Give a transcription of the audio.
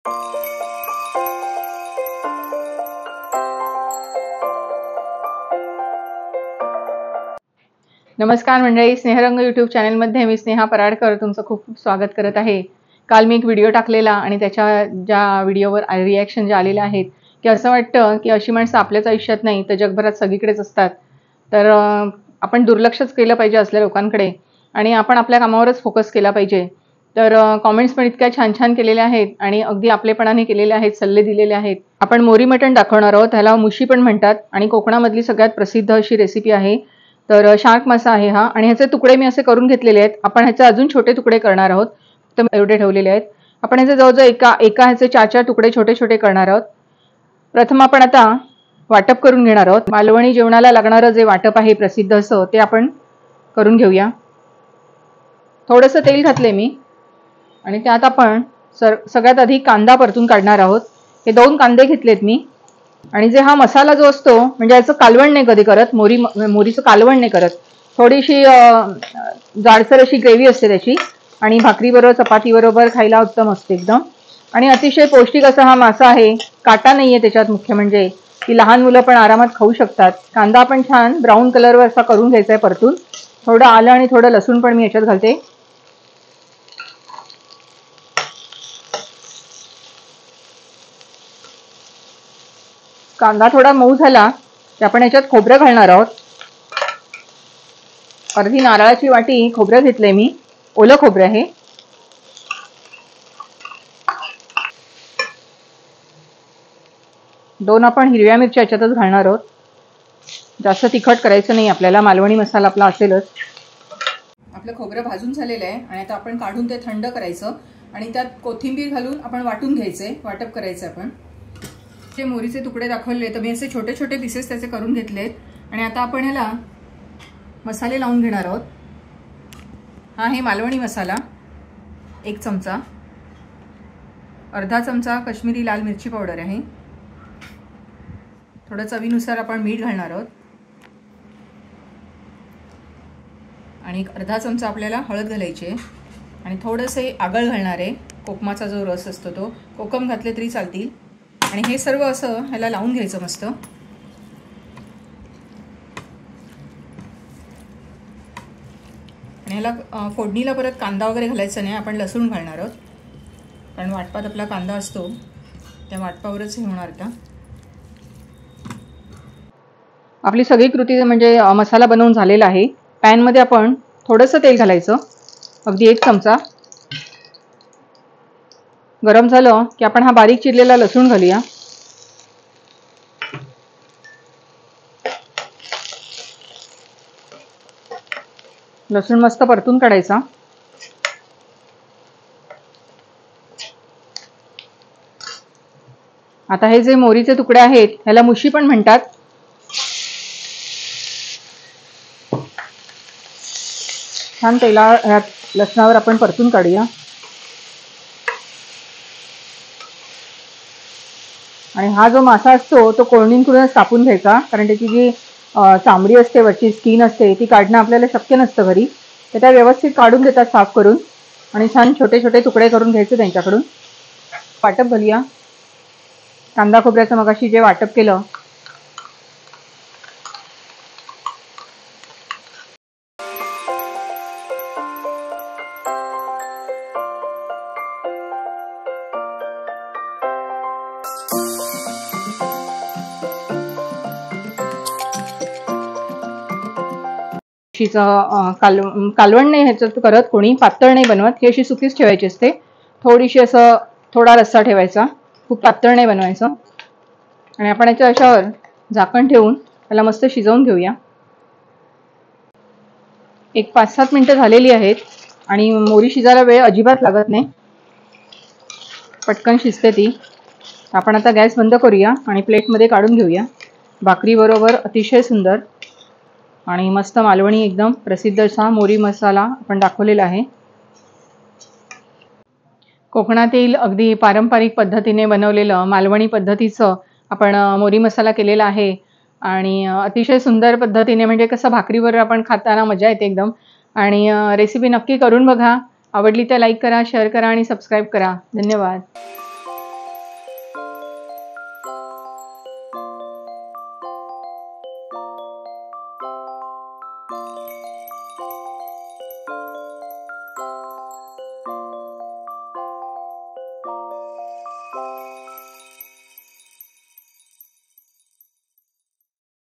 नमस्कार मंडळी, स्नेहरंग यूट्यूब चॅनलमध्ये मी स्नेहा पराडकर तुमचं खूप खूप स्वागत करत आहे। काल मी एक व्हिडिओ टाकलेला आणि त्याच्या ज्या व्हिडिओवर रिॲक्शन जे आलेले आहेत की असं वाटतं की अशी माणसं आपल्याच आयुष्यात नाही तर जगभरात सगळीकडेच असतात, तर आपण दुर्लक्षच केलं पाहिजे असल्या लोकांकडे आणि आपण आपल्या कामावरच फोकस केला पाहिजे। तर कमेंट्स पण इतक्या छान छान केलेल्या आहेत आणि अगदी आपलेपणाने केलेले आहेत, सल्ले दिलेले आहेत। आपण मोरी मटण दाखवणार आहोत, ह्याला मुशी पण म्हणतात आणि कोकणामधली सगळ्यात प्रसिद्ध अशी रेसिपी आहे। तर शार्क मासा आहे हा आणि ह्याचे तुकडे मी असे करून घेतलेले आहेत। आपण ह्याचे अजून छोटे तुकडे करणार आहोत, तर एवढे ठेवलेले आहेत। आपण ह्याचे जवळजवळ एका ह्याचे 4 तुकडे छोटे छोटे करणार आहोत। प्रथम आपण आता वाटप करून घेणार आहोत। मालवणी जेवणाला लागणारं जे वाटप आहे प्रसिद्ध असं ते आपण करून घेऊया। थोडंसं तेल घातले मी आणि त्यात आपण सगळ्यात आधी कांदा परतून काढणार आहोत। हे 2 कांदे घेतलेत मी आणि जे हा मसाला जो असतो म्हणजे याचं कालवण नाही कधी करत, मोरीचं कालवण नाही करत। थोडीशी जाडसर अशी ग्रेव्ही असते त्याची आणि भाकरीबरोबर चपातीबरोबर खायला उत्तम असते एकदम आणि अतिशय पौष्टिक असा हा मासा आहे। काटा नाहीये त्याच्यात, मुख्य म्हणजे की लहान मुलं पण आरामात खाऊ शकतात। कांदा आपण छान ब्राऊन कलरवर असा करून घ्यायचा आहे परतून। थोडं आलं आणि थोडं लसूण पण मी याच्यात घालते। कांदा थोडा मऊ झाला की आपण याच्यात खोबरं घालणार आहोत। अर्धी नारळाची वाटी खोबरं घेतलंय मी, ओलं खोबरं आहे। दोन आपण हिरव्या मिरच्या याच्यातच घालणार आहोत, जास्त तिखट करायचं नाही आपल्याला, मालवणी मसाला आपला असेलच। आपलं खोबरं भाजून झालेलं आहे आणि आता आपण काढून ते थंड करायचं आणि त्यात कोथिंबीर घालून आपण वाटून घ्यायचंय, वाटप करायचं आपण। जे मोरीचे तुकडे दाखवले तर मी असे छोटे छोटे पीसेस त्याचे करून घेतलेत आणि आता आपण ह्याला मसाले लावून घेणार आहोत। हा आहे मालवणी मसाला, 1 चमचा, अर्धा चमचा काश्मीरी लाल मिरची पावडर आहे, थोडं चवीनुसार आपण मीठ घालणार आहोत आणि अर्धा चमचा आपल्याला हळद घालायची आहे आणि थोडंसं आगळ घालणार आहे, कोकमाचा जो रस असतो तो, कोकम घातले तरी चालतील आणि हे सर्व असं ह्याला लावून घ्यायचं मस्त। आणि ह्याला फोडणीला परत कांदा वगैरे घालायचा नाही, आपण लसूण घालणार आहोत कारण वाटपात आपला कांदा असतो, त्या वाटपावरच हे होणार। आता आपली सगळी कृती म्हणजे मसाला बनवून झालेला आहे। पॅनमध्ये आपण थोडंसं तेल घालायचं, अगदी 1 चमचा। गरम झालं की आपण हा बारीक चिरलेला लसूण घालूया। लसूण मस्त परतून काढायचा। आता हे जे मोरीचे तुकडे आहेत ह्याला मुशी पण म्हणतात। छान लसणावर आपण परतून काढूया आणि हा जो मासा असतो तो कोळणींकडूनच कापून घ्यायचा कारण त्याची जी चामडी असते, वरची स्किन असते, ती काढणं आपल्याला शक्य नसतं घरी, तर त्या व्यवस्थित काढून देतात साफ करून आणि छान छोटे छोटे तुकडे करून घ्यायचे त्यांच्याकडून। वाटप घालूया, कांदा खोबऱ्याचं मगाशी जे वाटप केलं कालवण नाही ह्याच्यात करत कोणी, पातळ नाही बनवत, ही अशी सुकीच ठेवायची असते। थोडीशी असं थोडा रस्सा ठेवायचा, खूप पातळ नाही बनवायचं आणि आपण याच्या अशावर झाकण ठेवून त्याला मस्त शिजवून घेऊया। एक 5-7 मिनिटं झालेली आहेत आणि मोरी शिजायला वेळ अजिबात लागत नाही, पटकन शिजते ती। आपण आता गॅस बंद करूया आणि प्लेटमध्ये काढून घेऊया। भाकरी बरोबर अतिशय सुंदर आणि मस्त मालवणी एकदम प्रसिद्ध असा मोरी मसाला आपण दाखवलेला आहे। कोकणातील अगदी पारंपरिक पद्धतीने बनवलेलं मालवणी पद्धतीचं आपण मोरी मसाला केलेला आहे आणि अतिशय सुंदर पद्धतीने, म्हणजे कसं भाकरीवर आपण खाताना मजा येते एकदम। आणि रेसिपी नक्की करून बघा, आवडली तर लाईक करा, शेअर करा आणि सबस्क्राईब करा। धन्यवाद।